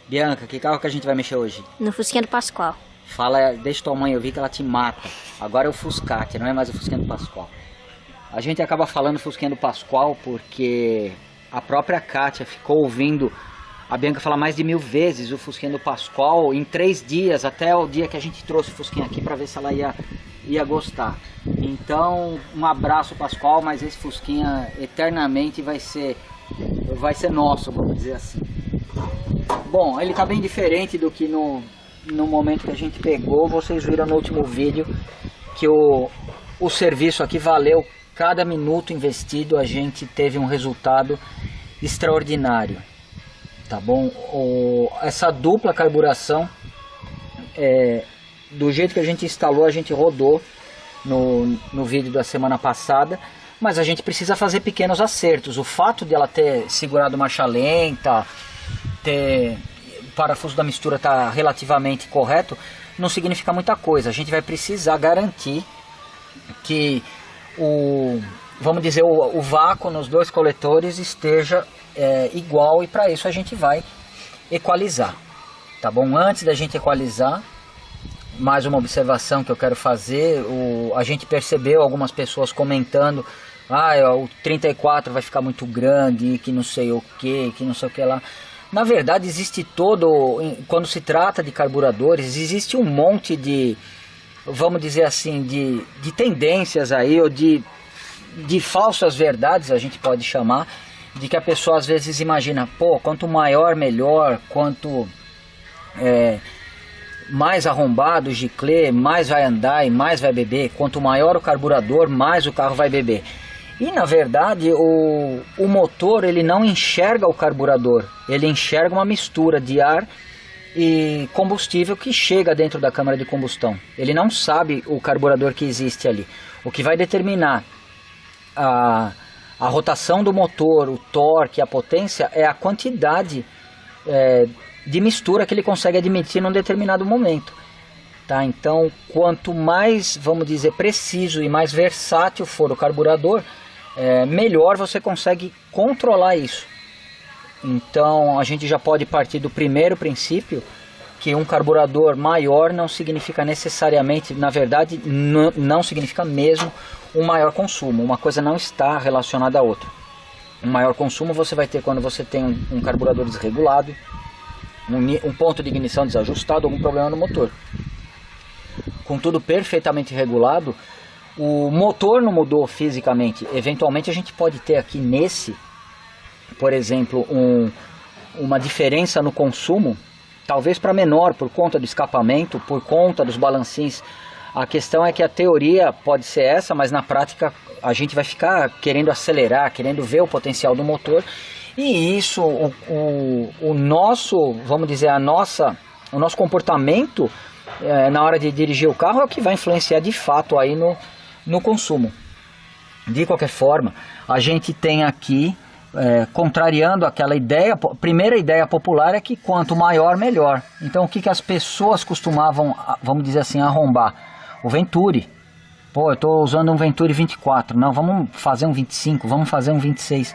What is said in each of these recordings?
Bianca, que carro que a gente vai mexer hoje? No Fusquinha do Pascoal. Fala, deixa tua mãe, eu vi que ela te mata. Agora é o Fuscate, não é mais o Fusquinha do Pascoal. A gente acaba falando Fusquinha do Pascoal porque a própria Kátia ficou ouvindo a Bianca falar mais de 1000 vezes o Fusquinha do Pascoal em 3 dias, até o dia que a gente trouxe o Fusquinha aqui para ver se ela ia gostar. Então, um abraço, Pascoal, mas esse Fusquinha eternamente vai ser nosso, vamos dizer assim. Bom, ele tá bem diferente do que no momento que a gente pegou. Vocês viram no último vídeo que o serviço aqui valeu cada minuto investido, a gente teve um resultado extraordinário, tá bom? Essa dupla carburação, do jeito que a gente instalou, a gente rodou no vídeo da semana passada, mas a gente precisa fazer pequenos acertos. O fato de ela ter segurado marcha lenta, o parafuso da mistura está relativamente correto, não significa muita coisa. A gente vai precisar garantir que vamos dizer, o vácuo nos 2 coletores esteja igual, e para isso a gente vai equalizar, tá bom? Antes da gente equalizar, mais uma observação que eu quero fazer: a gente percebeu algumas pessoas comentando: o 34 vai ficar muito grande, que não sei o que não sei o que lá. Na verdade, existe quando se trata de carburadores, existe um monte de, vamos dizer assim, de tendências aí, ou de falsas verdades, a gente pode chamar, de que a pessoa às vezes imagina, quanto maior melhor, quanto mais arrombado o giclê, mais vai andar e mais vai beber, quanto maior o carburador, mais o carro vai beber. E na verdade o motor, ele não enxerga o carburador, ele enxerga uma mistura de ar e combustível que chega dentro da câmara de combustão. Ele não sabe o carburador que existe ali. O que vai determinar a rotação do motor, o torque, a potência, é a quantidade de mistura que ele consegue admitir num determinado momento, tá? Então, quanto mais, vamos dizer, preciso e mais versátil for o carburador, melhor você consegue controlar isso. Então, a gente já pode partir do primeiro princípio, que um carburador maior não significa necessariamente, na verdade, não significa mesmo um maior consumo. Uma coisa não está relacionada à outra. Um maior consumo você vai ter quando você tem um carburador desregulado, um ponto de ignição desajustado, algum problema no motor. Com tudo perfeitamente regulado, o motor não mudou fisicamente. Eventualmente a gente pode ter aqui por exemplo, uma diferença no consumo, talvez para menor, por conta do escapamento, por conta dos balancins. A questão é que a teoria pode ser essa, mas na prática a gente vai ficar querendo acelerar, querendo ver o potencial do motor. E isso, o nosso, vamos dizer, o nosso comportamento na hora de dirigir o carro é o que vai influenciar de fato aí no consumo. De qualquer forma, a gente tem aqui, contrariando aquela ideia, a primeira ideia popular é que quanto maior, melhor. Então o que as pessoas costumavam, vamos dizer assim, arrombar? O Venturi. Eu estou usando um Venturi 24, não, vamos fazer um 25, vamos fazer um 26.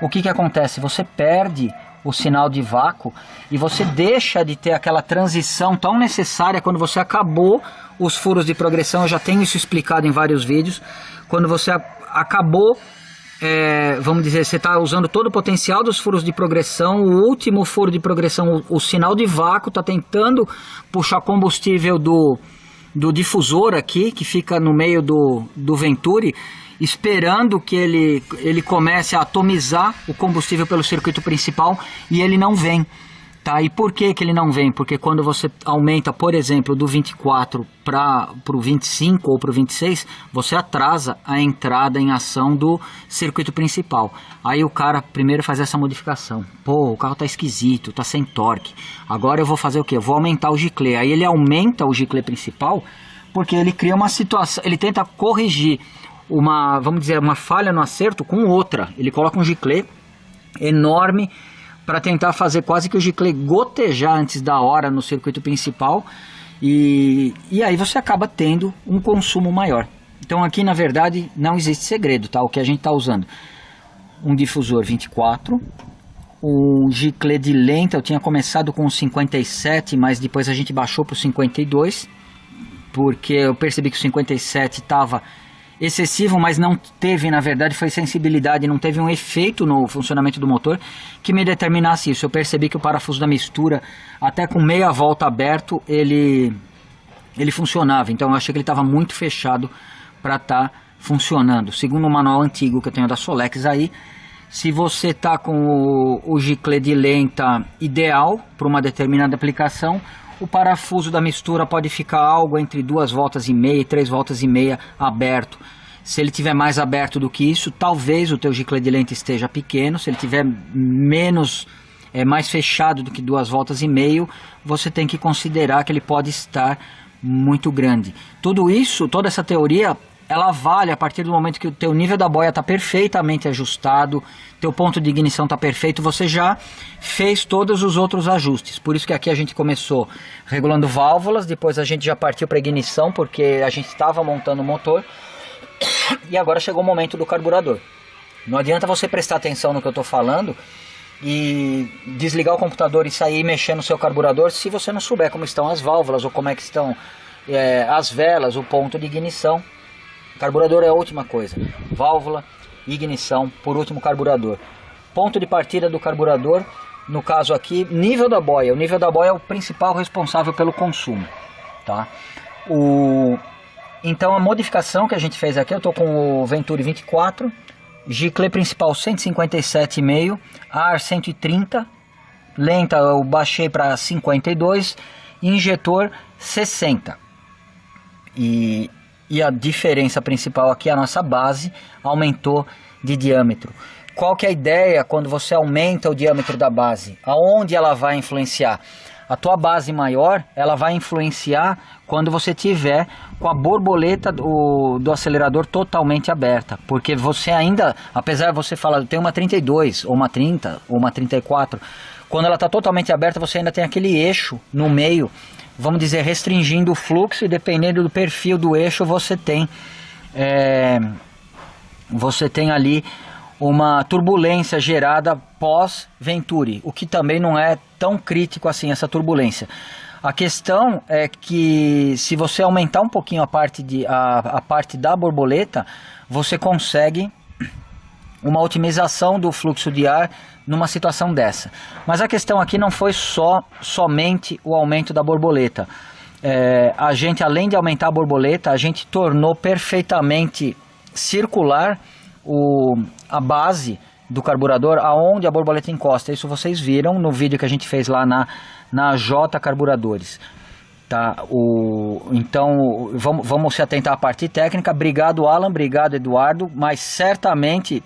O que acontece? Você perde o sinal de vácuo e você deixa de ter aquela transição tão necessária quando você acabou os furos de progressão. Eu já tenho isso explicado em vários vídeos. Quando você acabou, vamos dizer, você está usando todo o potencial dos furos de progressão, o último furo de progressão, o sinal de vácuo está tentando puxar combustível do difusor aqui, que fica no meio do Venturi, esperando que ele comece a atomizar o combustível pelo circuito principal, e ele não vem, tá? E por que ele não vem? Porque quando você aumenta, por exemplo, do 24 para o 25 ou para o 26, você atrasa a entrada em ação do circuito principal. Aí o cara primeiro faz essa modificação. O carro tá esquisito, tá sem torque. Agora eu vou fazer o quê? Eu vou aumentar o giclê. Aí ele aumenta o giclê principal, porque ele cria uma situação, ele tenta corrigir vamos dizer, uma falha no acerto com outra. Ele coloca um giclê enorme para tentar fazer quase que o giclê gotejar antes da hora no circuito principal, e aí você acaba tendo um consumo maior. Então aqui na verdade não existe segredo, tá? O que a gente está usando: um difusor 24, o giclê de lenta eu tinha começado com 57, mas depois a gente baixou para o 52, porque eu percebi que o 57 estava excessivo, mas não teve, na verdade, foi sensibilidade, não teve um efeito no funcionamento do motor que me determinasse isso. Eu percebi que o parafuso da mistura, até com meia volta aberto, ele funcionava, então eu achei que ele estava muito fechado para estar funcionando. Segundo o manual antigo que eu tenho da Solex aí, se você está com o giclê de lenta ideal para uma determinada aplicação, o parafuso da mistura pode ficar algo entre 2 voltas e meia e 3 voltas e meia aberto. Se ele tiver mais aberto do que isso, talvez o teu giclê de lenta esteja pequeno. Se ele tiver menos, mais fechado do que 2 voltas e meio, você tem que considerar que ele pode estar muito grande. Tudo isso, toda essa teoria, ela vale a partir do momento que o teu nível da boia está perfeitamente ajustado, teu ponto de ignição está perfeito, você já fez todos os outros ajustes. Por isso que aqui a gente começou regulando válvulas, depois a gente já partiu para ignição, porque a gente estava montando o motor, e agora chegou o momento do carburador. Não adianta você prestar atenção no que eu estou falando e desligar o computador e sair mexendo no seu carburador se você não souber como estão as válvulas ou como é que estão as velas, o ponto de ignição. Carburador é a última coisa, válvula, ignição, por último carburador. Ponto de partida do carburador, no caso aqui, nível da boia. O nível da boia é o principal responsável pelo consumo, tá? Então a modificação que a gente fez aqui, eu estou com o Venturi 24, giclê principal 157,5, ar 130, lenta eu baixei para 52, injetor 60. E a diferença principal aqui, a nossa base aumentou de diâmetro. Qual que é a ideia quando você aumenta o diâmetro da base? Aonde ela vai influenciar? A tua base maior, ela vai influenciar quando você tiver com a borboleta do acelerador totalmente aberta. Porque você ainda, apesar de você falar, tem uma 32, ou uma 30, ou uma 34, quando ela está totalmente aberta, você ainda tem aquele eixo no meio, vamos dizer, restringindo o fluxo, e dependendo do perfil do eixo, você tem ali uma turbulência gerada pós-Venturi, o que também não é tão crítico assim, essa turbulência. A questão é que se você aumentar um pouquinho a parte da borboleta, você consegue uma otimização do fluxo de ar numa situação dessa. Mas a questão aqui não foi somente o aumento da borboleta. A gente, além de aumentar a borboleta, a gente tornou perfeitamente circular a base do carburador aonde a borboleta encosta. Isso vocês viram no vídeo que a gente fez lá na J Carburadores. Tá, então vamos se atentar à parte técnica. Obrigado, Alan, obrigado, Eduardo, mas certamente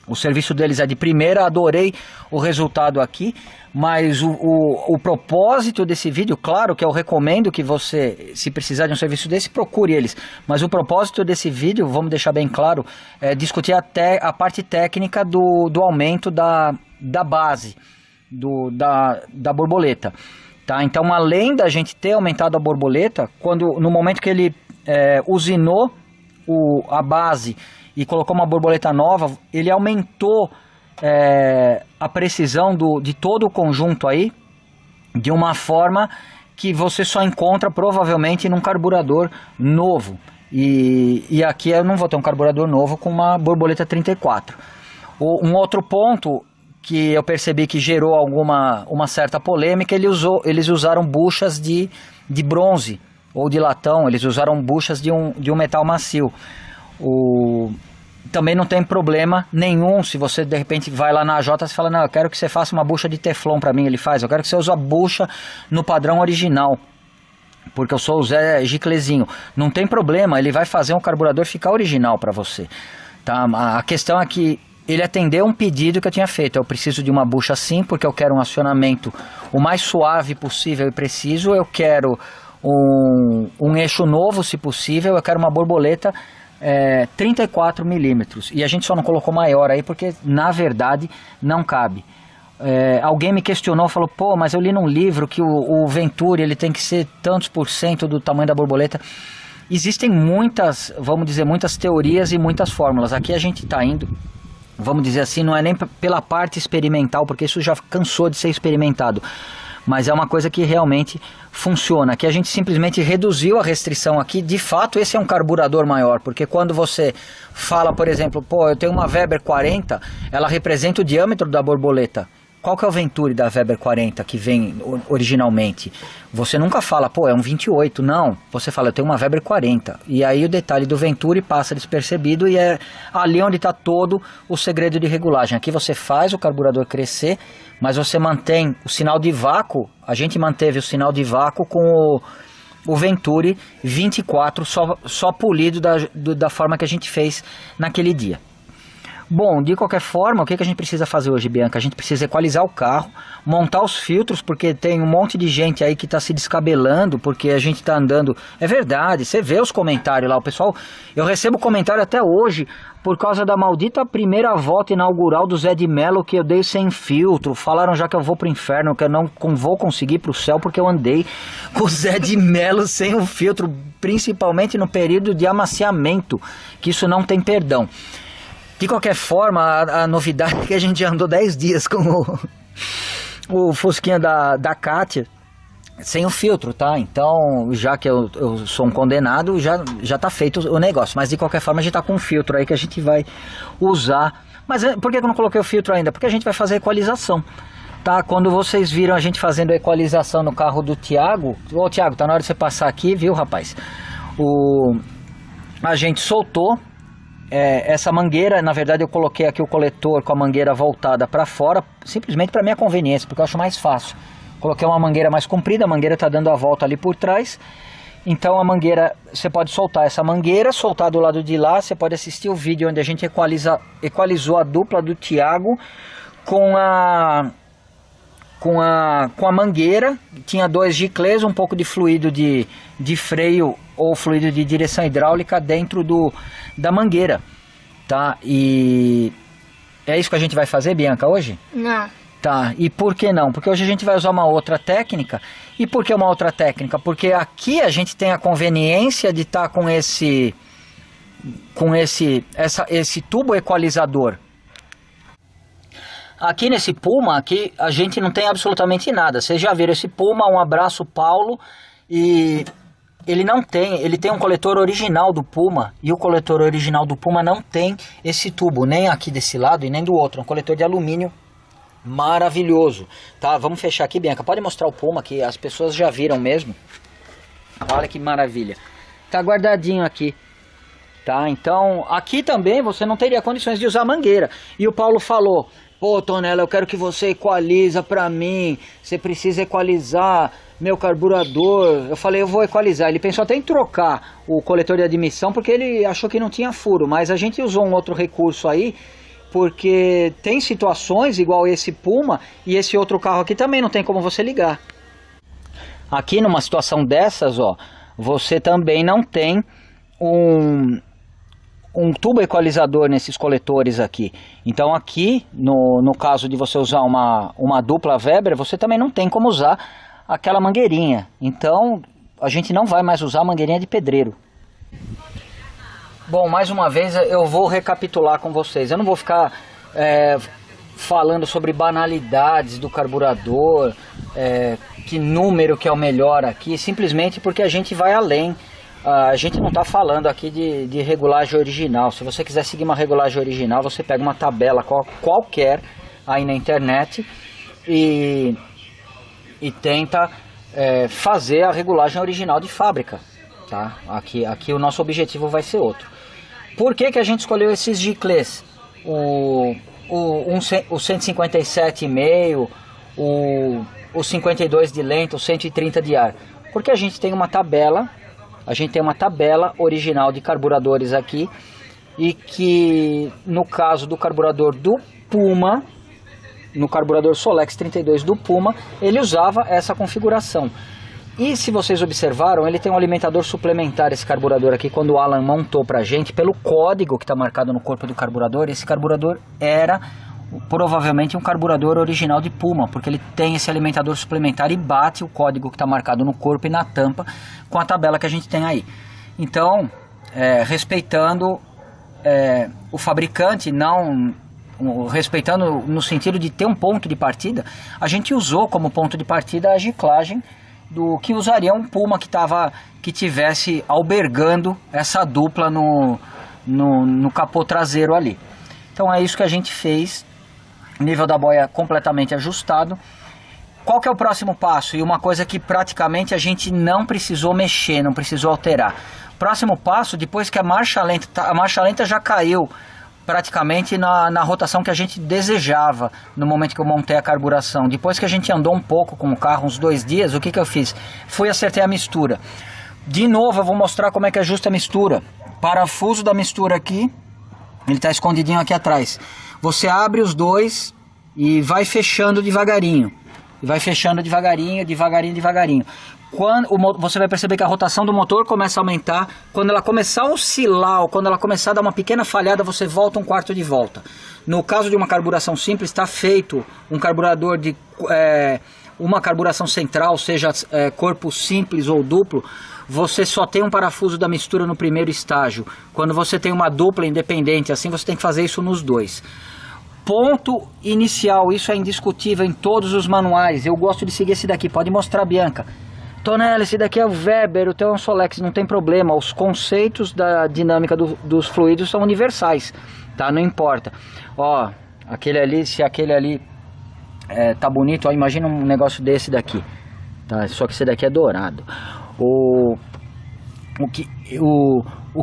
o serviço deles é de primeira. Adorei o resultado aqui, mas o propósito desse vídeo, claro que eu recomendo que você, se precisar de um serviço desse, procure eles, mas o propósito desse vídeo, vamos deixar bem claro, é discutir até a parte técnica do aumento da base da borboleta. Tá? Então, além da gente ter aumentado a borboleta, no momento que ele usinou a base e colocou uma borboleta nova, ele aumentou a precisão de todo o conjunto aí, de uma forma que você só encontra provavelmente num carburador novo. E aqui eu não vou ter um carburador novo com uma borboleta 34. Um outro ponto que eu percebi que gerou uma certa polêmica, eles usaram buchas de bronze ou de latão, eles usaram buchas de um metal macio. Também não tem problema nenhum se você de repente vai lá na AJ e fala, não, eu quero que você faça uma bucha de teflon para mim, ele faz, eu quero que você use a bucha no padrão original, porque eu sou o Zé Giclezinho, não tem problema, ele vai fazer um carburador ficar original para você, tá? A questão é que ele atendeu um pedido que eu tinha feito. Eu preciso de uma bucha assim, porque eu quero um acionamento o mais suave possível e preciso. Eu quero um eixo novo, se possível. Eu quero uma borboleta 34 milímetros. E a gente só não colocou maior aí, porque na verdade não cabe. Alguém me questionou, falou, pô, mas eu li num livro que o Venturi ele tem que ser tantos por cento do tamanho da borboleta. Existem muitas, vamos dizer, muitas teorias e muitas fórmulas. Aqui a gente está indo vamos dizer assim, não é nem pela parte experimental, porque isso já cansou de ser experimentado, mas é uma coisa que realmente funciona, que a gente simplesmente reduziu a restrição aqui. De fato, esse é um carburador maior, porque quando você fala, por exemplo, pô, eu tenho uma Weber 40, ela representa o diâmetro da borboleta. Qual que é o Venturi da Weber 40 que vem originalmente? Você nunca fala, pô, é um 28, não. Você fala, eu tenho uma Weber 40. E aí o detalhe do Venturi passa despercebido e é ali onde está todo o segredo de regulagem. Aqui você faz o carburador crescer, mas você mantém o sinal de vácuo. A gente manteve o sinal de vácuo com o Venturi 24 só polido da forma que a gente fez naquele dia. Bom, de qualquer forma, o que a gente precisa fazer hoje, Bianca? A gente precisa equalizar o carro, montar os filtros, porque tem um monte de gente aí que está se descabelando, porque a gente está andando... É verdade, você vê os comentários lá, o pessoal... Eu recebo comentário até hoje, por causa da maldita primeira volta inaugural do Zé de Mello, que eu dei sem filtro. Falaram já que eu vou pro inferno, que eu não vou conseguir ir pro céu, porque eu andei com o Zé de Mello sem o filtro, principalmente no período de amaciamento, que isso não tem perdão. De qualquer forma, a novidade é que a gente já andou 10 dias com o Fusquinha da Kátia sem o filtro, tá? Então, já que eu sou um condenado, já tá feito o negócio. Mas de qualquer forma, a gente tá com um filtro aí que a gente vai usar. Mas por que eu não coloquei o filtro ainda? Porque a gente vai fazer a equalização, tá? Quando vocês viram a gente fazendo a equalização no carro do Thiago... Ô, Thiago, tá na hora de você passar aqui, viu, rapaz? A gente soltou... essa mangueira, na verdade eu coloquei aqui o coletor com a mangueira voltada para fora, simplesmente para minha conveniência, porque eu acho mais fácil. Coloquei uma mangueira mais comprida, a mangueira está dando a volta ali por trás, então a mangueira, você pode soltar essa mangueira, soltar do lado de lá, você pode assistir o vídeo onde a gente equalizou a dupla do Thiago com a mangueira. Tinha 2 giclês, um pouco de fluido de freio ou fluido de direção hidráulica dentro da mangueira, tá? E é isso que a gente vai fazer, Bianca, hoje? Não. Tá, e por que não? Porque hoje a gente vai usar uma outra técnica. E por que uma outra técnica? Porque aqui a gente tem a conveniência de estar com esse tubo equalizador. Aqui nesse Puma, aqui a gente não tem absolutamente nada. Vocês já viram esse Puma, um abraço, Paulo. E ele tem um coletor original do Puma. E o coletor original do Puma não tem esse tubo, nem aqui desse lado e nem do outro. É um coletor de alumínio maravilhoso, tá? Vamos fechar aqui, Bianca. Pode mostrar o Puma, que as pessoas já viram mesmo. Olha que maravilha. Tá guardadinho aqui. Tá, então aqui também você não teria condições de usar mangueira. E o Paulo falou: pô, Tonela, eu quero que você equaliza pra mim. Você precisa equalizar meu carburador. Eu falei, eu vou equalizar. Ele pensou até em trocar o coletor de admissão, porque ele achou que não tinha furo. Mas a gente usou um outro recurso aí, porque tem situações igual esse Puma e esse outro carro aqui também não tem como você ligar. Aqui numa situação dessas, ó, você também não tem um tubo equalizador nesses coletores aqui. Então aqui, no caso de você usar uma dupla Weber, você também não tem como usar aquela mangueirinha. Então a gente não vai mais usar a mangueirinha de pedreiro. Bom, mais uma vez eu vou recapitular com vocês. Eu não vou ficar falando sobre banalidades do carburador, que número que é o melhor aqui, simplesmente porque a gente vai além. A gente não está falando aqui de regulagem original. Se você quiser seguir uma regulagem original, você pega uma tabela qualquer aí na internet e tenta fazer a regulagem original de fábrica, tá? Aqui o nosso objetivo vai ser outro. Por que a gente escolheu esses giclês? O 157,5, o 52 de lenta, o 130 de ar. Porque a gente tem uma tabela original de carburadores aqui, e que no caso do carburador do Puma, no carburador Solex 32 do Puma, ele usava essa configuração. E se vocês observaram, ele tem um alimentador suplementar, esse carburador aqui. Quando o Alan montou pra gente, pelo código que está marcado no corpo do carburador, esse carburador era provavelmente um carburador original de Puma, porque ele tem esse alimentador suplementar e bate o código que está marcado no corpo e na tampa com a tabela que a gente tem aí. Então, respeitando o fabricante, não respeitando no sentido de ter um ponto de partida, a gente usou como ponto de partida a giclagem do que usaria um Puma que tivesse albergando essa dupla no capô traseiro ali. Então é isso que a gente fez, nível da boia completamente ajustado. Qual que é o próximo passo? E uma coisa que praticamente a gente não precisou mexer, não precisou alterar. Próximo passo, depois que a marcha lenta já caiu praticamente na rotação que a gente desejava no momento que eu montei a carburação. Depois que a gente andou um pouco com o carro, uns 2 dias, o que que eu fiz? Fui acertar a mistura. De novo eu vou mostrar como é que ajusta a mistura. Parafuso da mistura aqui, ele está escondidinho aqui atrás. Você abre os dois e vai fechando devagarinho. E vai fechando devagarinho, devagarinho. Você vai perceber que a rotação do motor começa a aumentar. Quando ela começar a oscilar, ou quando ela começar a dar uma pequena falhada, você volta 1/4 de volta. No caso de uma carburação simples, está feito um carburador de uma carburação central, seja corpo simples ou duplo. Você só tem um parafuso da mistura no primeiro estágio. Quando você tem uma dupla independente, assim você tem que fazer isso nos dois. Ponto inicial, isso é indiscutível em todos os manuais. Eu gosto de seguir esse daqui, pode mostrar, Bianca. Tonelli, esse daqui é o Weber, o teu é um Solex, não tem problema. Os conceitos da dinâmica dos fluidos são universais, tá? Não importa. Ó, aquele ali, se aquele ali tá bonito, ó, imagina um negócio desse daqui, tá? Só que esse daqui é dourado. O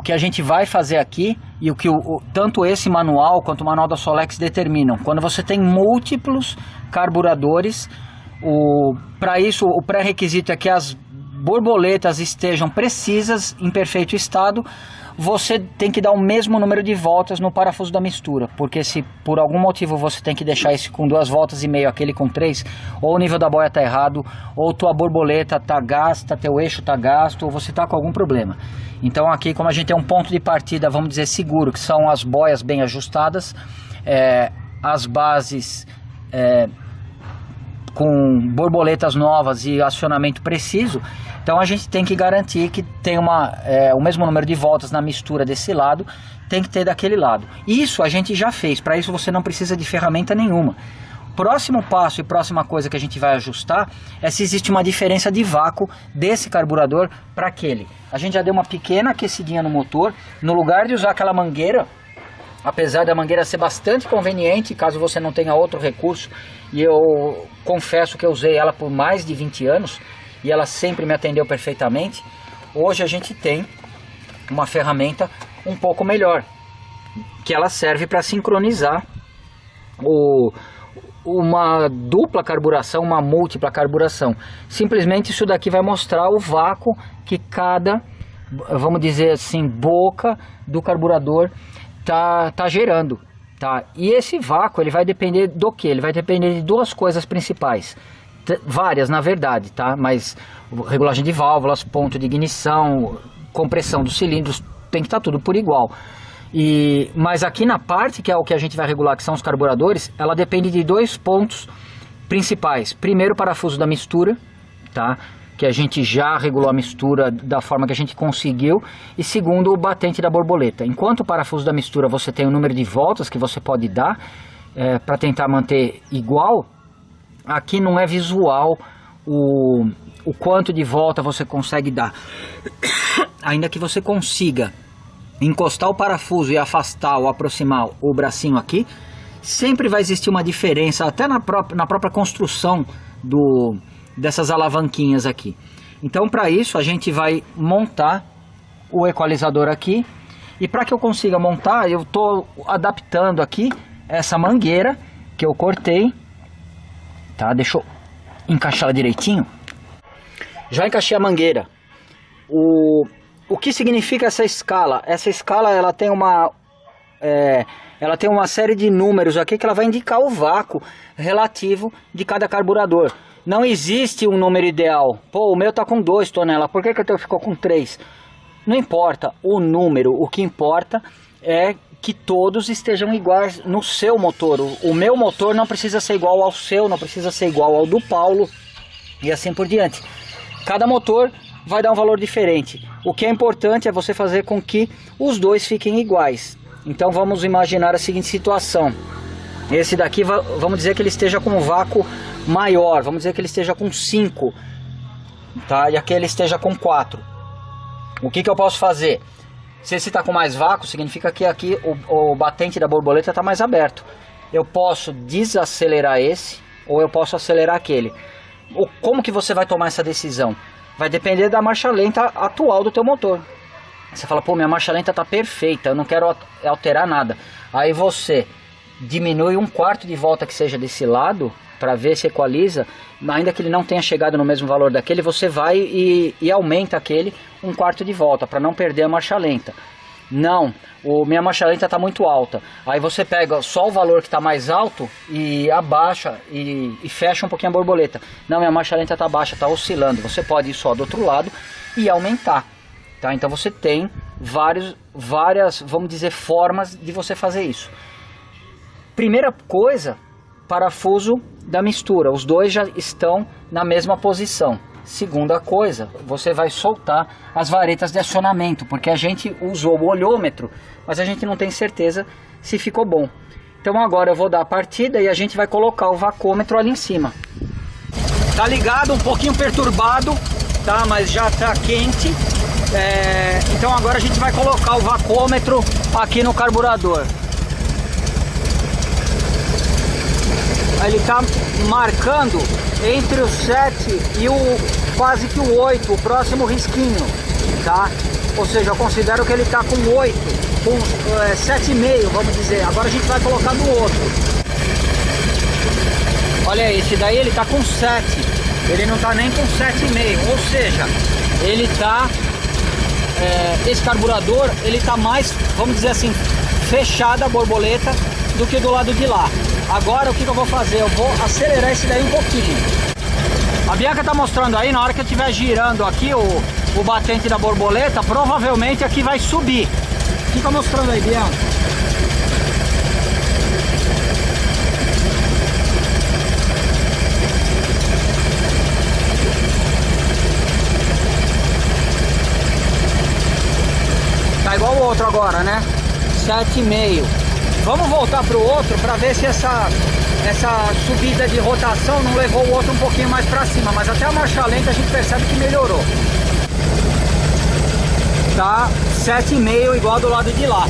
que a gente vai fazer aqui e o que tanto esse manual quanto o manual da Solex determinam. Quando você tem múltiplos carburadores, para isso o pré-requisito é que as borboletas estejam precisas, em perfeito estado. Você tem que dar o mesmo número de voltas no parafuso da mistura, porque se por algum motivo você tem que deixar esse com 2,5 voltas, aquele com 3, ou o nível da boia tá errado, ou tua borboleta tá gasta, teu eixo tá gasto, ou você tá com algum problema. Então aqui, como a gente tem um ponto de partida, vamos dizer, seguro, que são as boias bem ajustadas, as bases com borboletas novas e acionamento preciso, então a gente tem que garantir que tem o mesmo número de voltas na mistura desse lado, tem que ter daquele lado. Isso a gente já fez, para isso você não precisa de ferramenta nenhuma. Próximo passo e próxima coisa que a gente vai ajustar é se existe uma diferença de vácuo desse carburador para aquele. A gente já deu uma pequena aquecidinha no motor, no lugar de usar aquela mangueira, apesar da mangueira ser bastante conveniente, caso você não tenha outro recurso, e eu confesso que eu usei ela por mais de 20 anos, e ela sempre me atendeu perfeitamente. Hoje a gente tem uma ferramenta um pouco melhor, que ela serve para sincronizar uma dupla carburação, uma múltipla carburação. Simplesmente isso daqui vai mostrar o vácuo que cada, vamos dizer assim, boca do carburador tá gerando, tá? E esse vácuo ele vai depender do que? Ele vai depender de 2 coisas principais, várias na verdade, tá? Mas regulagem de válvulas, ponto de ignição, compressão dos cilindros, tem que estar tudo por igual. Mas aqui na parte que é o que a gente vai regular, que são os carburadores, ela depende de 2 pontos principais. Primeiro, o parafuso da mistura, tá? Que a gente já regulou a mistura da forma que a gente conseguiu. E segundo, o batente da borboleta. Enquanto o parafuso da mistura você tem o número de voltas que você pode dar para tentar manter igual, aqui não é visual o quanto de volta você consegue dar. Ainda que você consiga encostar o parafuso e afastar ou aproximar o bracinho aqui, sempre vai existir uma diferença, até na própria construção dessas alavanquinhas aqui. Então, para isso, a gente vai montar o equalizador aqui. E para que eu consiga montar, eu estou adaptando aqui essa mangueira que eu cortei, tá? Deixa eu encaixar ela direitinho. Já encaixei a mangueira. O que significa essa escala? Essa escala ela tem uma série de números aqui que ela vai indicar o vácuo relativo de cada carburador. Não existe um número ideal. Pô, o meu tá com 2 toneladas, por que o teu ficou com 3? Não importa o número, o que importa é que todos estejam iguais no seu motor. O meu motor não precisa ser igual ao seu, não precisa ser igual ao do Paulo e assim por diante. Cada motor vai dar um valor diferente. O que é importante é você fazer com que os dois fiquem iguais. Então vamos imaginar a seguinte situação. Esse daqui, vamos dizer que ele esteja com um vácuo maior, vamos dizer que ele esteja com 5, tá? E aqui ele esteja com 4. O que eu posso fazer? Se esse está com mais vácuo, significa que aqui o batente da borboleta está mais aberto. Eu posso desacelerar esse ou eu posso acelerar aquele. Como que você vai tomar essa decisão? Vai depender da marcha lenta atual do teu motor. Você fala, pô, minha marcha lenta está perfeita, eu não quero alterar nada. Aí você diminui 1/4 de volta que seja desse lado, para ver se equaliza, ainda que ele não tenha chegado no mesmo valor daquele, você vai e aumenta aquele 1/4 de volta, para não perder a marcha lenta. Não, minha marcha lenta está muito alta. Aí você pega só o valor que está mais alto e abaixa e fecha um pouquinho a borboleta. Não, minha marcha lenta está baixa, está oscilando. Você pode ir só do outro lado e aumentar. Tá? Então você tem várias, vamos dizer, formas de você fazer isso. Primeira coisa, parafuso da mistura. Os dois já estão na mesma posição. Segunda coisa, você vai soltar as varetas de acionamento, porque a gente usou o olhômetro, mas a gente não tem certeza se ficou bom. Então agora eu vou dar a partida e a gente vai colocar o vacômetro ali em cima. Tá ligado, um pouquinho perturbado, tá? Mas já tá quente. Então agora a gente vai colocar o vacômetro aqui no carburador. Ele tá marcando entre o 7 e quase que o 8, o próximo risquinho, tá? Ou seja, eu considero que ele tá com 8, com 7,5, vamos dizer. Agora a gente vai colocar no outro. Olha aí, esse daí ele tá com 7, ele não tá nem com 7,5, ou seja, ele tá, esse carburador, ele tá mais, vamos dizer assim, fechada a borboleta do que do lado de lá. Agora o que eu vou fazer? Eu vou acelerar esse daí um pouquinho. A Bianca tá mostrando aí, na hora que eu estiver girando aqui o batente da borboleta, provavelmente aqui vai subir. Fica mostrando aí, Bianca. Tá igual o outro agora, né? 7,5. Vamos voltar para o outro para ver se essa subida de rotação não levou o outro um pouquinho mais para cima, mas até a marcha lenta a gente percebe que melhorou. Tá 7,5 igual do lado de lá.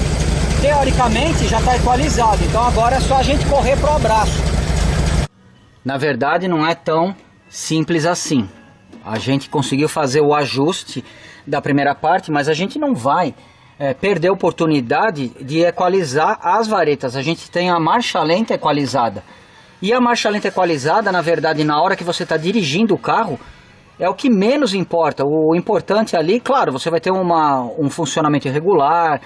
Teoricamente já está equalizado, então agora é só a gente correr pro abraço. Na verdade não é tão simples assim. A gente conseguiu fazer o ajuste da primeira parte, mas a gente não vai perder a oportunidade de equalizar as varetas. A gente tem a marcha lenta equalizada. E a marcha lenta equalizada, na verdade, na hora que você está dirigindo o carro, é o que menos importa. O importante ali, claro, você vai ter um funcionamento irregular,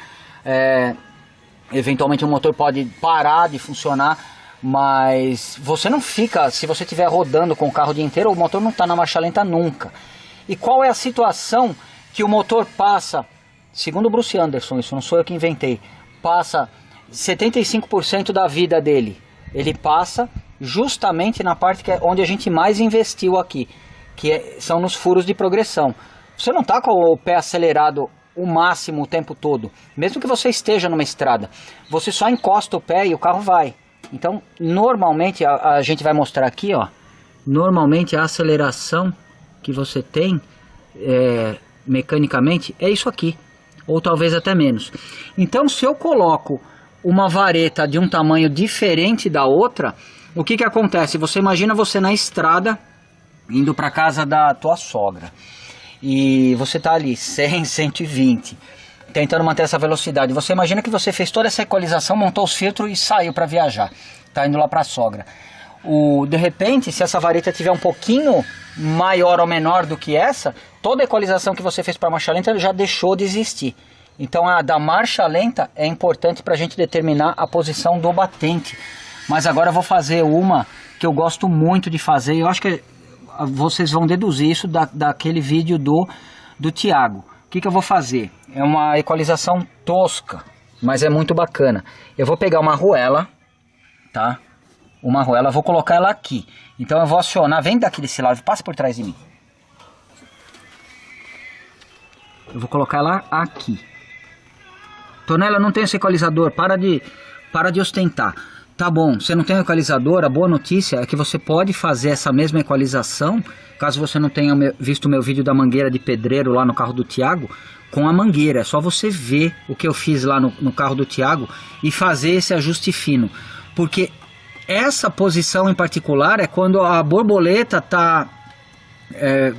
eventualmente o motor pode parar de funcionar, mas você não fica, se você estiver rodando com o carro o dia inteiro, o motor não está na marcha lenta nunca. E qual é a situação que o motor passa? Segundo o Bruce Anderson, isso não sou eu que inventei, passa 75% da vida dele. Ele passa justamente na parte onde a gente mais investiu aqui, são nos furos de progressão. Você não está com o pé acelerado o máximo o tempo todo, mesmo que você esteja numa estrada. Você só encosta o pé e o carro vai. Então, normalmente, a gente vai mostrar aqui, ó, normalmente a aceleração que você tem mecanicamente é isso aqui, ou talvez até menos. Então, se eu coloco uma vareta de um tamanho diferente da outra, o que acontece? Você imagina você na estrada, indo para casa da tua sogra, e você tá ali 100, 120, tentando manter essa velocidade. Você imagina que você fez toda essa equalização, montou os filtros e saiu para viajar, tá indo lá para a sogra. De repente, se essa vareta tiver um pouquinho maior ou menor do que essa, toda a equalização que você fez para a marcha lenta já deixou de existir. Então a da marcha lenta é importante para a gente determinar a posição do batente. Mas agora eu vou fazer uma que eu gosto muito de fazer, e eu acho que vocês vão deduzir isso daquele vídeo do Thiago. O que eu vou fazer? É uma equalização tosca, mas é muito bacana. Eu vou pegar uma arruela, tá? Uma arruela, vou colocar ela aqui. Então eu vou acionar, vem daqui desse lado, passa por trás de mim. Eu vou colocar ela aqui. Tonela, não tem esse equalizador, para de ostentar. Tá bom, você não tem um equalizador, a boa notícia é que você pode fazer essa mesma equalização, caso você não tenha visto o meu vídeo da mangueira de pedreiro lá no carro do Thiago, com a mangueira. É só você ver o que eu fiz lá no carro do Thiago e fazer esse ajuste fino. Porque essa posição em particular é quando a borboleta tá...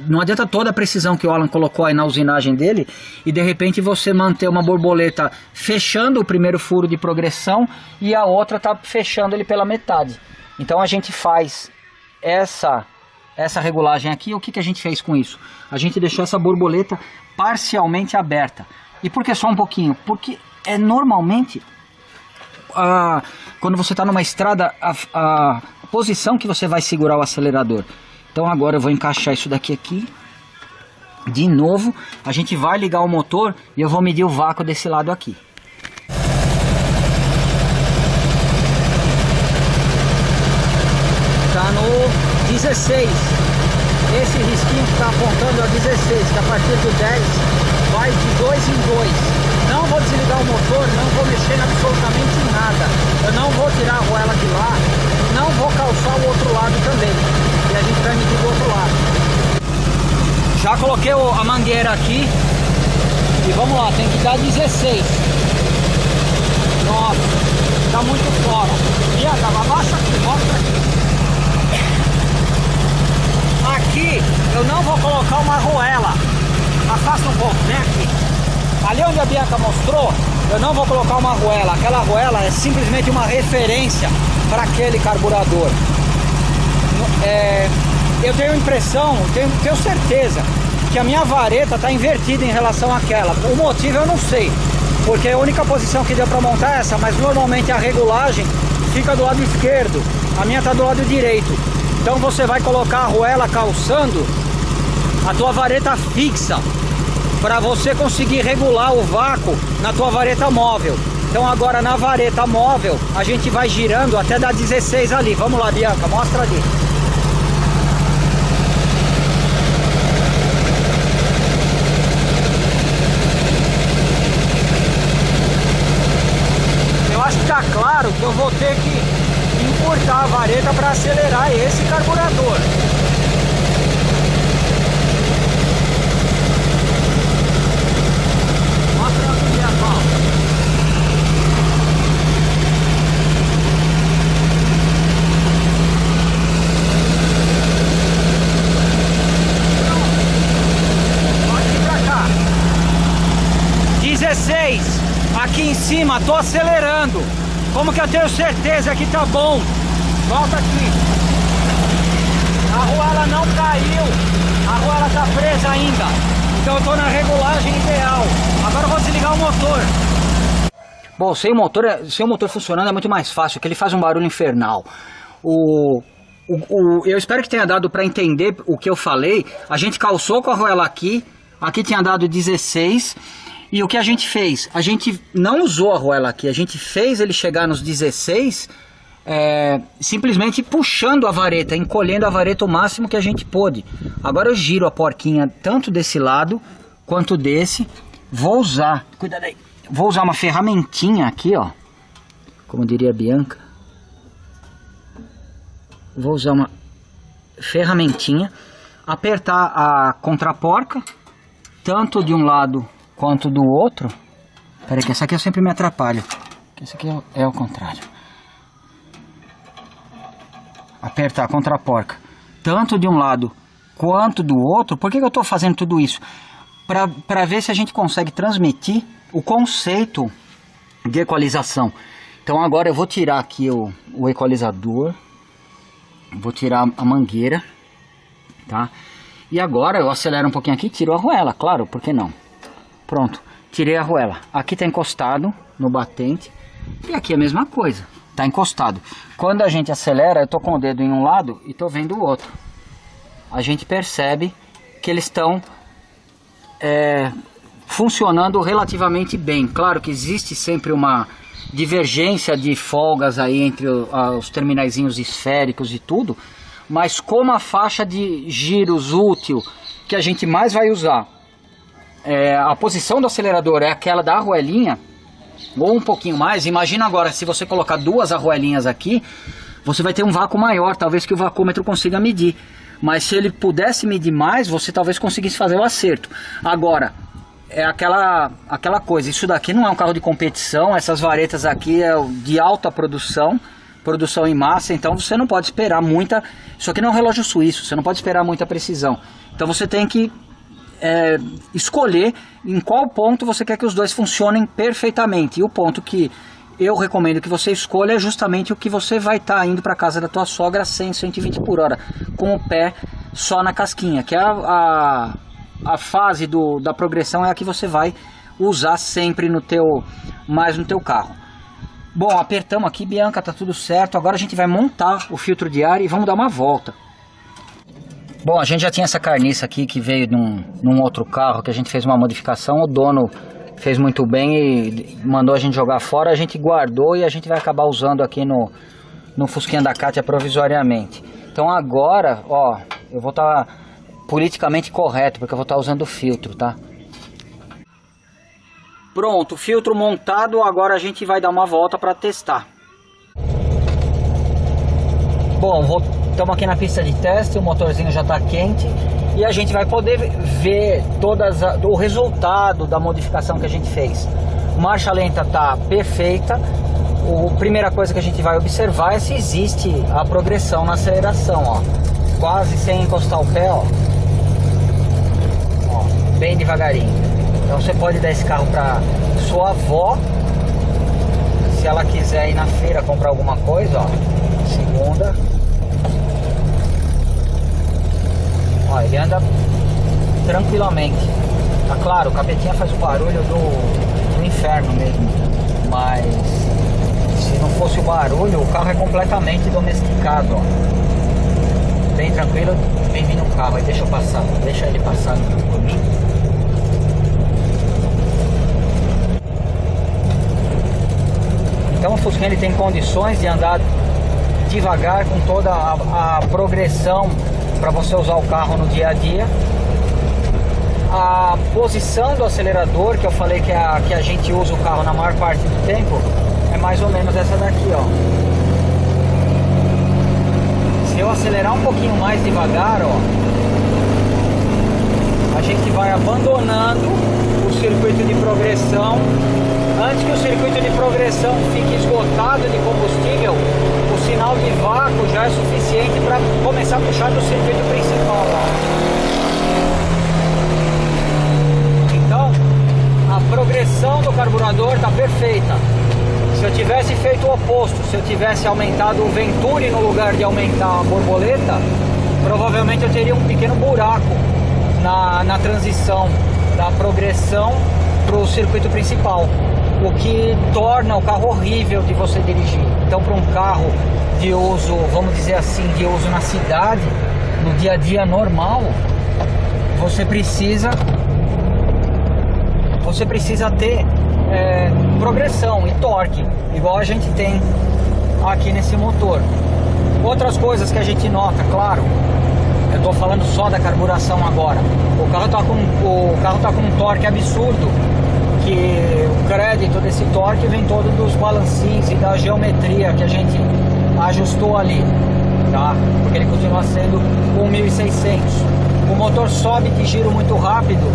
não adianta toda a precisão que o Alan colocou aí na usinagem dele e de repente você manter uma borboleta fechando o primeiro furo de progressão e a outra tá fechando ele pela metade. Então a gente faz essa regulagem aqui. O que a gente fez com isso? A gente deixou essa borboleta parcialmente aberta. E por que só um pouquinho? Porque normalmente quando você está numa estrada a posição que você vai segurar o acelerador. Então agora eu vou encaixar isso daqui aqui. De novo, a gente vai ligar o motor e eu vou medir o vácuo desse lado aqui. Tá no 16. Esse risquinho que está apontando é o 16, que a partir do 10 vai de 2 em 2. Não vou desligar o motor, não vou mexer absolutamente em nada. Eu não vou tirar a arruela de lá, não vou calçar o outro lado também. E a gente vai medir do outro lado. Já coloquei a mangueira aqui. E vamos lá, tem que dar 16. Nossa, tá muito fora. Bianca, abaixa aqui, mostra aqui. Aqui eu não vou colocar uma arruela. Afasta um pouco, vem aqui. Ali onde a Bianca mostrou, eu não vou colocar uma arruela. Aquela arruela é simplesmente uma referência para aquele carburador. Eu tenho impressão, tenho certeza que a minha vareta está invertida em relação àquela. O motivo eu não sei, porque a única posição que deu para montar é essa, mas normalmente a regulagem fica do lado esquerdo, a minha está do lado direito. Então você vai colocar a arruela calçando a tua vareta fixa, para você conseguir regular o vácuo na tua vareta móvel. Então agora na vareta móvel a gente vai girando até dar 16 ali. Vamos lá, Bianca, mostra ali. Eu acho que tá claro que eu vou ter que encurtar a vareta para acelerar esse carburador. Aqui em cima, tô acelerando. Como que eu tenho certeza que tá bom? Volta aqui. A arruela não caiu. A arruela tá presa ainda. Então eu tô na regulagem ideal. Agora eu vou desligar o motor. Bom, sem o motor funcionando é muito mais fácil, porque ele faz um barulho infernal. Eu espero que tenha dado para entender o que eu falei. A gente calçou com a arruela aqui. Aqui tinha dado 16. E o que a gente fez? A gente não usou a arruela aqui, a gente fez ele chegar nos 16 simplesmente puxando a vareta, encolhendo a vareta o máximo que a gente pôde. Agora eu giro a porquinha tanto desse lado quanto desse. Vou usar, cuidado aí, vou usar uma ferramentinha aqui, ó, como diria a Bianca. Vou usar uma ferramentinha, apertar a contraporca, tanto de um lado quanto do outro. Peraí, que essa aqui eu sempre me atrapalho. Esse aqui é o contrário. Apertar a contraporca tanto de um lado quanto do outro. Por que eu estou fazendo tudo isso? Para ver se a gente consegue transmitir o conceito de equalização. Então agora eu vou tirar aqui o equalizador. Vou tirar a mangueira, tá? E agora eu acelero um pouquinho aqui e tiro a arruela, claro, por que não? Pronto, tirei a arruela. Aqui está encostado no batente. E aqui é a mesma coisa, está encostado. Quando a gente acelera, eu estou com o dedo em um lado e estou vendo o outro. A gente percebe que eles estão funcionando relativamente bem. Claro que existe sempre uma divergência de folgas aí entre os terminaizinhos esféricos e tudo. Mas como a faixa de giros útil que a gente mais vai usar, a posição do acelerador é aquela da arruelinha, ou um pouquinho mais. Imagina agora, se você colocar duas arruelinhas aqui, você vai ter um vácuo maior, talvez que o vacômetro consiga medir. Mas se ele pudesse medir mais, você talvez conseguisse fazer o acerto. Agora, é aquela coisa, isso daqui não é um carro de competição, essas varetas aqui é de alta produção em massa, então você não pode esperar muita... Isso aqui não é um relógio suíço, você não pode esperar muita precisão. Então você tem que escolher em qual ponto você quer que os dois funcionem perfeitamente. E o ponto que eu recomendo que você escolha é justamente o que você vai estar indo para casa da tua sogra 100, 120 por hora, com o pé só na casquinha, que é a fase da progressão, é a que você vai usar sempre mais no teu carro. Bom, apertamos aqui, Bianca, tá tudo certo. Agora a gente vai montar o filtro de ar e vamos dar uma volta. Bom, a gente já tinha essa carniça aqui que veio num outro carro, que a gente fez uma modificação. O dono fez muito bem e mandou a gente jogar fora. A gente guardou e a gente vai acabar usando aqui no Fusquinha da Kátia provisoriamente. Então agora, ó, eu vou estar politicamente correto, porque eu vou estar usando o filtro, tá? Pronto, filtro montado, agora a gente vai dar uma volta para testar. Bom, estamos aqui na pista de teste, o motorzinho já está quente e a gente vai poder ver o resultado da modificação que a gente fez. Marcha lenta está perfeita. A primeira coisa que a gente vai observar é se existe a progressão na aceleração, ó. Quase sem encostar o pé, ó. Ó, bem devagarinho. Então você pode dar esse carro para sua avó, se ela quiser ir na feira comprar alguma coisa, ó. Segunda. Ó, ele anda tranquilamente. Tá claro, o capetinha faz o barulho do inferno mesmo, mas se não fosse o barulho, o carro é completamente domesticado, ó. Bem tranquilo, vem vindo um carro aí, deixa ele passar por mim. Então o Fusquinha ele tem condições de andar devagar com toda a progressão para você usar o carro no dia a dia. A posição do acelerador, que eu falei que a gente usa o carro na maior parte do tempo, é mais ou menos essa daqui, ó. Se eu acelerar um pouquinho mais devagar, ó, a gente vai abandonando o circuito de progressão. Antes que o circuito de progressão fique esgotado de combustível, o sinal de vácuo já é suficiente para começar a puxar do circuito principal, ó. Então, a progressão do carburador está perfeita. Se eu tivesse feito o oposto, se eu tivesse aumentado o Venturi no lugar de aumentar a borboleta, provavelmente eu teria um pequeno buraco na transição da progressão para o circuito principal, o que torna o carro horrível de você dirigir. Então, para um carro de uso, vamos dizer assim, de uso na cidade, no dia a dia normal, você precisa ter progressão e torque, igual a gente tem aqui nesse motor. Outras coisas que a gente nota, claro, eu estou falando só da carburação agora. O carro tá com um torque absurdo, que o crédito desse torque vem todo dos balancins e da geometria que a gente ajustou ali, tá? Porque ele continua sendo 1.600. O motor sobe de giro muito rápido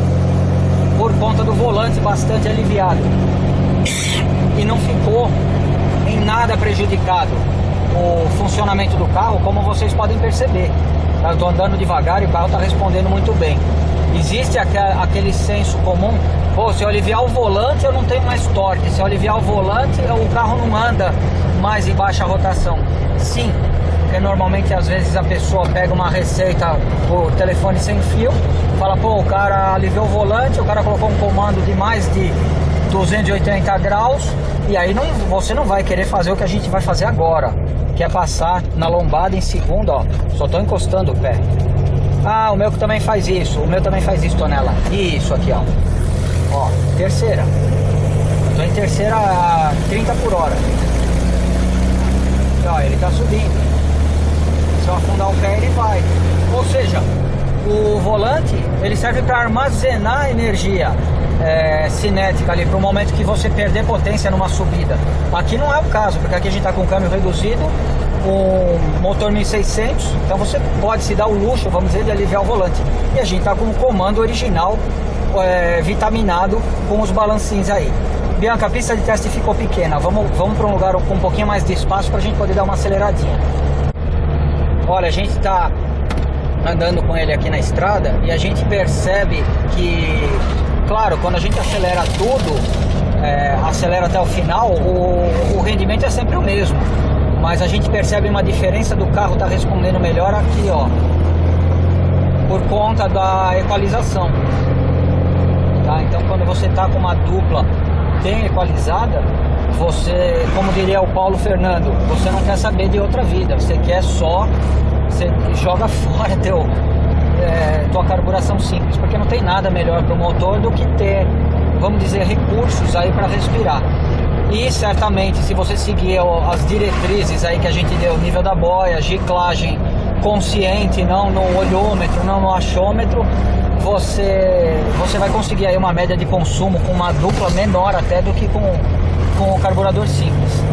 por conta do volante bastante aliviado e não ficou em nada prejudicado o funcionamento do carro, como vocês podem perceber. Eu estou andando devagar e o carro está respondendo muito bem. Existe aquele senso comum: pô, se eu aliviar o volante eu não tenho mais torque, se eu aliviar o volante o carro não anda mais em baixa rotação. Sim, porque normalmente às vezes a pessoa pega uma receita por telefone sem fio, fala, pô, o cara aliviou o volante, o cara colocou um comando de mais de 280 graus, e aí você não vai querer fazer o que a gente vai fazer agora, que é passar na lombada em segundo, ó. Só tô encostando o pé. Ah, o meu também faz isso, Tonela. Isso aqui, ó. Ó, terceira. Tô em terceira a 30 por hora. E, ó, ele tá subindo. Se eu afundar o pé, ele vai. Ou seja, o volante ele serve para armazenar energia cinética ali para o momento que você perder potência numa subida. Aqui não é o caso, porque aqui a gente está com um câmbio reduzido, um motor 1600, então você pode se dar o luxo, vamos dizer, de aliviar o volante. E a gente está com o comando original vitaminado com os balancinhos aí. Bianca, a pista de teste ficou pequena, vamos para um lugar com um pouquinho mais de espaço para a gente poder dar uma aceleradinha. Olha, a gente está andando com ele aqui na estrada e a gente percebe que, claro, quando a gente acelera tudo, acelera até o final, o rendimento é sempre o mesmo, mas a gente percebe uma diferença do carro estar respondendo melhor aqui, ó, por conta da equalização, tá? Então quando você está com uma dupla bem equalizada, você, como diria o Paulo Fernando, você não quer saber de outra vida, você quer só, você joga fora tua carburação simples, porque não tem nada melhor para o motor do que ter, vamos dizer, recursos aí para respirar. E certamente, se você seguir as diretrizes aí que a gente deu, nível da boia, giclagem consciente, não no olhômetro, não no achômetro, você vai conseguir aí uma média de consumo com uma dupla menor até do que com o carburador simples.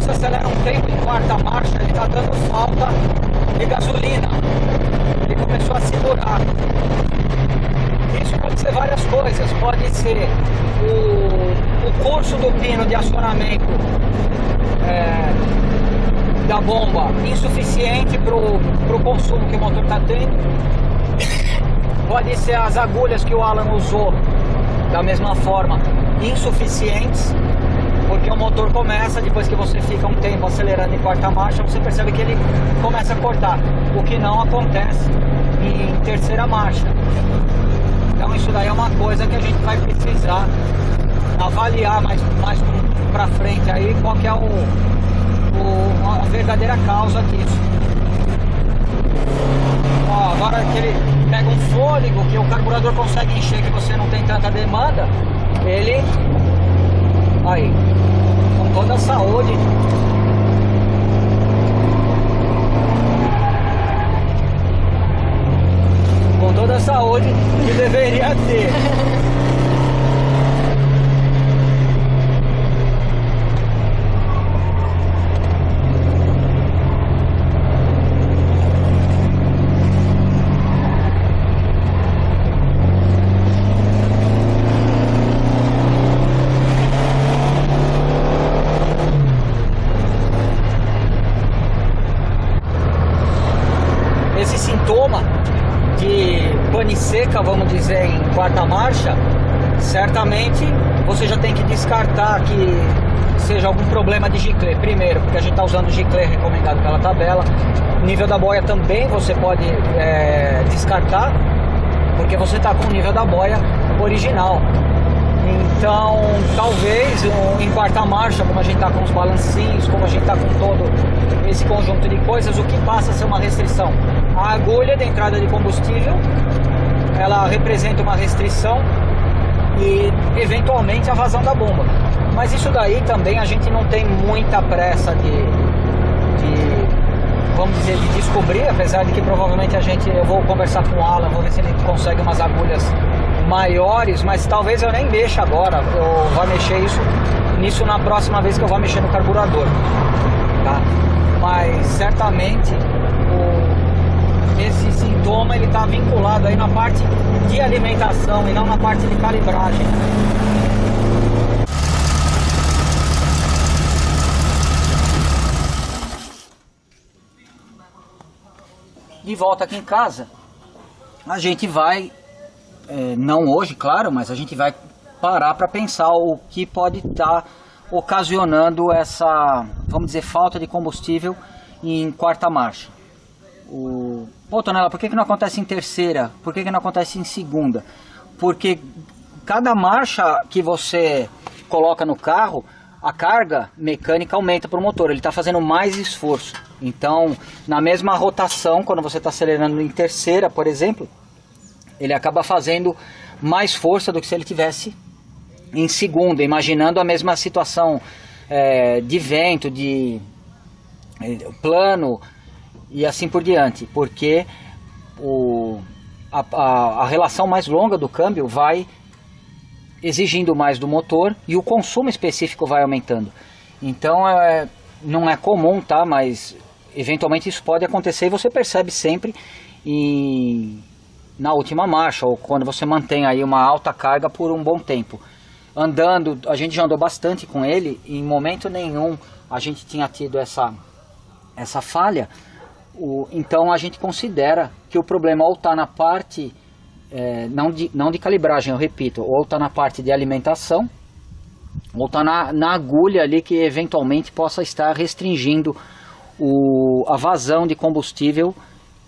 Acelera um tempo em quarta marcha, ele está dando falta de gasolina, ele começou a segurar. Isso pode ser várias coisas, pode ser o curso do pino de acionamento da bomba insuficiente para o consumo que o motor está tendo, pode ser as agulhas que o Alan usou da mesma forma insuficientes, porque o motor começa, depois que você fica um tempo acelerando em quarta marcha, você percebe que ele começa a cortar, o que não acontece em terceira marcha. Então isso daí é uma coisa que a gente vai precisar avaliar mais pra frente aí, qual que é a verdadeira causa disso. Ó, agora que ele pega um fôlego, que o carburador consegue encher, que você não tem tanta demanda, ele... Aí, com toda a saúde. Com toda a saúde que deveria ter. Esse sintoma de pane seca, vamos dizer, em quarta marcha, certamente você já tem que descartar que seja algum problema de giclê. Primeiro, porque a gente está usando o giclê recomendado pela tabela. Nível da boia também você pode descartar, porque você está com o nível da boia original. Então, talvez em quarta marcha, como a gente está com os balancinhos, como a gente está com todo esse conjunto de coisas, o que passa a ser uma restrição? A agulha de entrada de combustível, ela representa uma restrição e eventualmente a vazão da bomba. Mas isso daí também a gente não tem muita pressa vamos dizer, de descobrir, apesar de que provavelmente eu vou conversar com o Alan, vou ver se ele consegue umas agulhas maiores, mas talvez eu nem mexa agora, eu vou mexer nisso na próxima vez que eu vou mexer no carburador, tá? Mas certamente esse sintoma ele está vinculado aí na parte de alimentação e não na parte de calibragem. De volta aqui em casa, a gente vai não hoje, claro, mas a gente vai parar para pensar o que pode estar ocasionando essa, vamos dizer, falta de combustível em quarta marcha. Pô, Tonela, por que não acontece em terceira? Por que não acontece em segunda? Porque cada marcha que você coloca no carro, a carga mecânica aumenta para o motor, ele está fazendo mais esforço. Então, na mesma rotação, quando você está acelerando em terceira, por exemplo, ele acaba fazendo mais força do que se ele tivesse em segunda, imaginando a mesma situação de vento, de plano e assim por diante, porque a relação mais longa do câmbio vai exigindo mais do motor e o consumo específico vai aumentando. Então não é comum, tá? Mas eventualmente isso pode acontecer e você percebe sempre na última marcha ou quando você mantém aí uma alta carga por um bom tempo. Andando, a gente já andou bastante com ele e em momento nenhum a gente tinha tido essa falha. Então a gente considera que o problema ou está na parte, não de calibragem, eu repito, ou está na parte de alimentação, ou está na agulha ali que eventualmente possa estar restringindo a vazão de combustível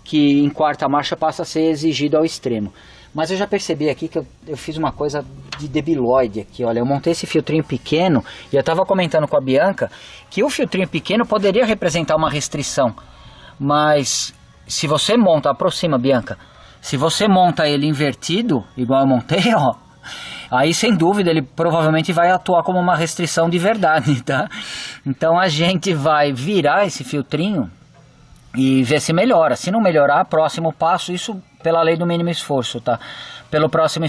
que em quarta marcha passa a ser exigido ao extremo. Mas eu já percebi aqui que eu fiz uma coisa de debilóide aqui, olha, eu montei esse filtrinho pequeno e eu estava comentando com a Bianca que o filtrinho pequeno poderia representar uma restrição, mas se você monta, aproxima, Bianca, se você monta ele invertido, igual eu montei, ó, aí sem dúvida ele provavelmente vai atuar como uma restrição de verdade, tá? Então a gente vai virar esse filtrinho e ver se melhora. Se não melhorar, próximo passo, isso pela lei do mínimo esforço, tá? Pelo próximo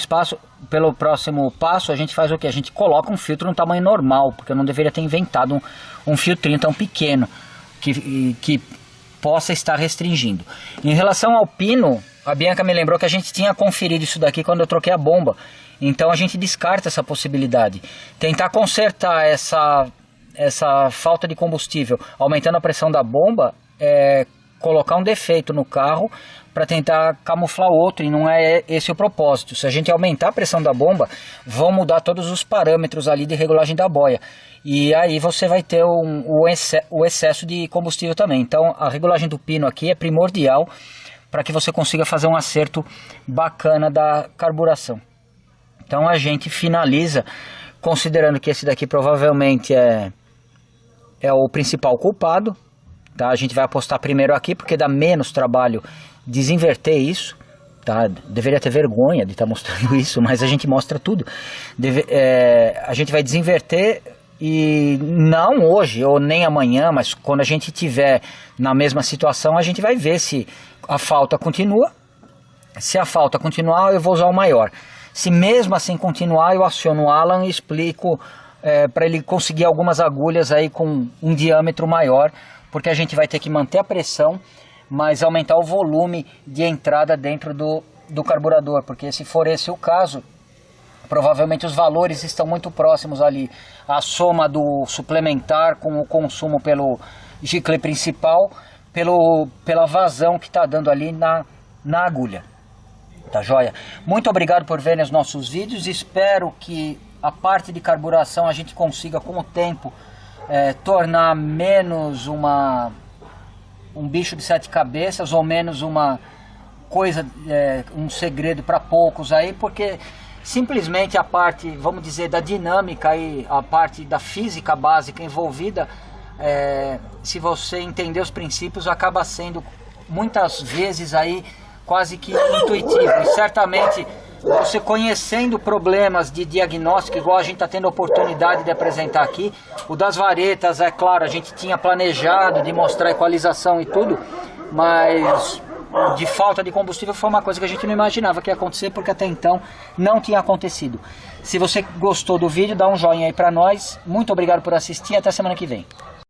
passo a gente faz o que? A gente coloca um filtro no tamanho normal, porque eu não deveria ter inventado um filtrinho tão pequeno que possa estar restringindo. Em relação ao pino, a Bianca me lembrou que a gente tinha conferido isso daqui quando eu troquei a bomba. Então a gente descarta essa possibilidade. Tentar consertar essa falta de combustível aumentando a pressão da bomba é colocar um defeito no carro para tentar camuflar outro, e não é esse o propósito. Se a gente aumentar a pressão da bomba, vão mudar todos os parâmetros ali de regulagem da boia, e aí você vai ter o excesso de combustível também. Então a regulagem do pino aqui é primordial para que você consiga fazer um acerto bacana da carburação. Então a gente finaliza considerando que esse daqui provavelmente é o principal culpado, tá? A gente vai apostar primeiro aqui porque dá menos trabalho desinverter isso, tá? Deveria ter vergonha de estar mostrando isso, mas a gente mostra tudo. A gente vai desinverter, e não hoje ou nem amanhã, mas quando a gente tiver na mesma situação, a gente vai ver se a falta continua. Se a falta continuar, eu vou usar o maior. Se mesmo assim continuar, eu aciono o Alan e explico para ele conseguir algumas agulhas aí com um diâmetro maior, porque a gente vai ter que manter a pressão, mas aumentar o volume de entrada dentro do carburador, porque se for esse o caso, provavelmente os valores estão muito próximos ali. A soma do suplementar com o consumo pelo giclê principal, pela vazão que está dando ali na agulha. Tá joia? Muito obrigado por verem os nossos vídeos. Espero que a parte de carburação a gente consiga com o tempo tornar menos um bicho de sete cabeças, ou menos uma coisa, um segredo para poucos aí, porque simplesmente a parte, vamos dizer, da dinâmica e a parte da física básica envolvida, se você entender os princípios, acaba sendo muitas vezes aí quase que intuitivo. E certamente você conhecendo problemas de diagnóstico, igual a gente está tendo a oportunidade de apresentar aqui, o das varetas, é claro, a gente tinha planejado de mostrar equalização e tudo, mas de falta de combustível foi uma coisa que a gente não imaginava que ia acontecer, porque até então não tinha acontecido. Se você gostou do vídeo, dá um joinha aí pra nós. Muito obrigado por assistir, até semana que vem.